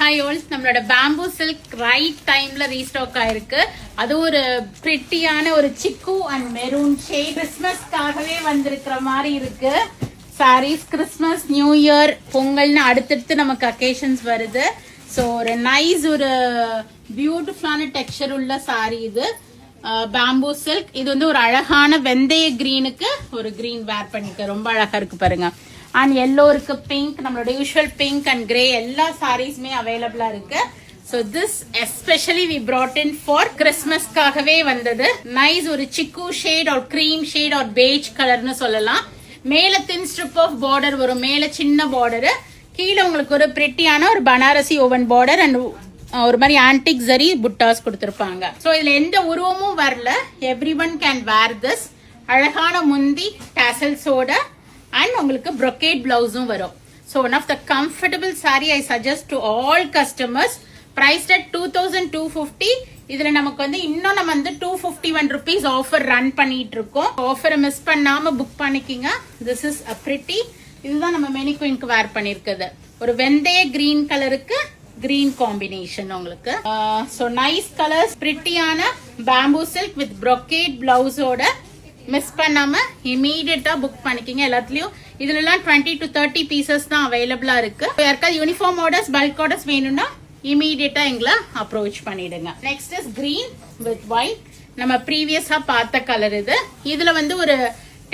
Hi Alps, நம்மளோட bamboo silk right டைம்ல restock ஆயிருக்கு. அது ஒரு பிரிட்டியான ஒரு சிக்கு அண்ட் மெரூன் ஷேட். கிறிஸ்மஸ்க்காகவே வந்திருக்கிற மாதிரி இருக்கு சாரீஸ். கிறிஸ்மஸ், நியூ இயர், பொங்கல்னு அடுத்தடுத்து நமக்கு அக்கேஷன்ஸ் வருது. ஸோ ஒரு நைஸ் ஒரு பியூட்டிஃபுல்லான டெக்ஸ்சர் உள்ள சாரி இது. Bamboo silk. இது வந்து ஒரு அழகான வெந்தய கிரீனுக்கு ஒரு கிரீன் வேர் பண்ணிக்க ரொம்ப அழகா இருக்கு பாருங்க. அண்ட் எல்லோ இருக்கு, பிங்க், நம்மளோட யூஷுவல் பிங்க் அண்ட் கிரே எல்லா சாரீஸ்மே அவைலபிளா இருக்கு. So this especially we brought in for கிறிஸ்மஸ்க்காகவே வந்தது. நைஸ் ஒரு சிக்கு ஷேட் ஒரு கிரீம் ஷேட் ஒரு beige கலர்னு சொல்லலாம். மேல தின் ஸ்ட்ரிப் ஆஃப் பார்டர் வரும், மேல சின்ன பார்டர், கீழே உங்களுக்கு ஒரு பிரிட்டியான ஒரு பனாரசி ஓவன் பார்டர் அண்ட் ஒரு மாதிரி ஆன்டிக் ஜரி புட்டாஸ் கொடுத்திருப்பாங்க. ஸோ இதுல எந்த உருவமும் வரல. Every one can wear this. அழகான முந்தி டாசல்ஸோட அண்ட் உங்களுக்கு brocade பிளவுஸும் வரும். So one of the comfortable sari I suggest to all customers. Price at 2250. இதுல நமக்கு வந்து இன்னும் நம்ம வந்து 251 rupees ஆஃபர் ரன் பண்ணிட்டு இருக்கோம். ஆஃபரை மிஸ் பண்ணாம புக் பண்ணிக்கிங்க. This is a pretty. இதுதான் நம்ம மெனி குயின்க்கு வேர் பண்ணிருக்குது. ஒரு வெந்தய கிரீன் கலருக்கு கிரீன் காம்பினேஷன் உங்களுக்கு. ஸோ நைஸ் கலர்ஸ், பிரிட்டியான பேம்பூ சில்க் வித் brocade பிளவுஸோட மிஸ் பண்ணாம இமீடியட்டா புக் பண்ணிக்கிங்க. எல்லாத்துலயும் இதுல எல்லாம் 20 to 30 பீசஸ் தான் அவைலபிளா இருக்கு. யாருக்காவது யூனிஃபார்ம் ஆர்டர்ஸ், பல்க் ஆர்டர்ஸ் வேணும்னா இமீடியட்டா எங்களை அப்ரோச் பண்ணிடுங்க. Next is green with white. நம்ம ப்ரீவியஸா பார்த்த கலர் இது. இதுல வந்து ஒரு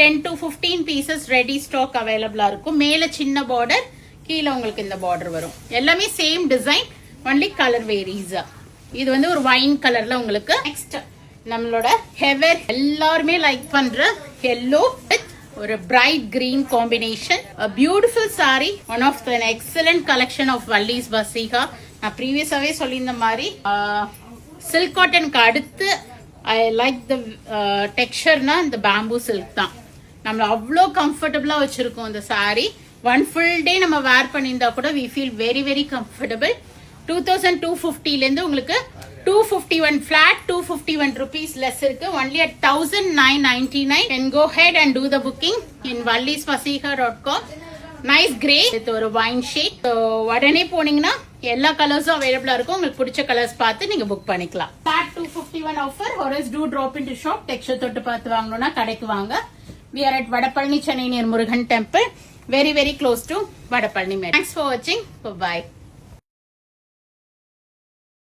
10 to 15 பீசஸ் ரெடி ஸ்டாக் அவைலபிளா இருக்கும். மேல சின்ன பார்டர், கீழே உங்களுக்கு இந்த பார்டர் வரும். எல்லாமே same design, only colour varies. இது வந்து ஒரு வைன் கலர்ல உங்களுக்கு. நெக்ஸ்ட் நம்மளோட ஹெவர் எல்லாருமே லைக் பண்ற yellow with ஒரு bright green combination. Beautiful sari. One of the excellent collection of Vallis Vasika. நான் ப்ரீவியஸாவே சொல்லியிருந்த மாதிரி சில்க் காட்டனுக்கு அடுத்து ஐ லைக் த டெக்ஸ்சர்னா இந்த பேம்பூ சில்க் தான். நம்மள அவ்வளோ கம்ஃபர்டபுளா வச்சிருக்கோம் இந்த சாரி. ஒன் ஃபுல் டே நம்ம வேர் பண்ணியிருந்தா கூட we feel very very comfortable. 2250 இருந்து உங்களுக்கு 251 flat 251 rupees less இருக்கு. only at 1999. can go ahead and do the booking in vallisvasiha.com. nice grey with ஒரு wine shade. so உடனே போனீங்கன்னா எல்லா கலர்ஸும் அவைலபிளா இருக்கும். உங்களுக்கு பிடிச்ச கலர்ஸ் பார்த்து நீங்க புக் பண்ணிக்கலாம். flat 251 offer. or do drop into shop. Texture தொட்டு பார்த்து வாங்கணும்னா கடைக்கு வாங்க. we are at Vadapalani, Chennai near Murugan temple, very very close to Vadapalani. thanks for watching. bye bye.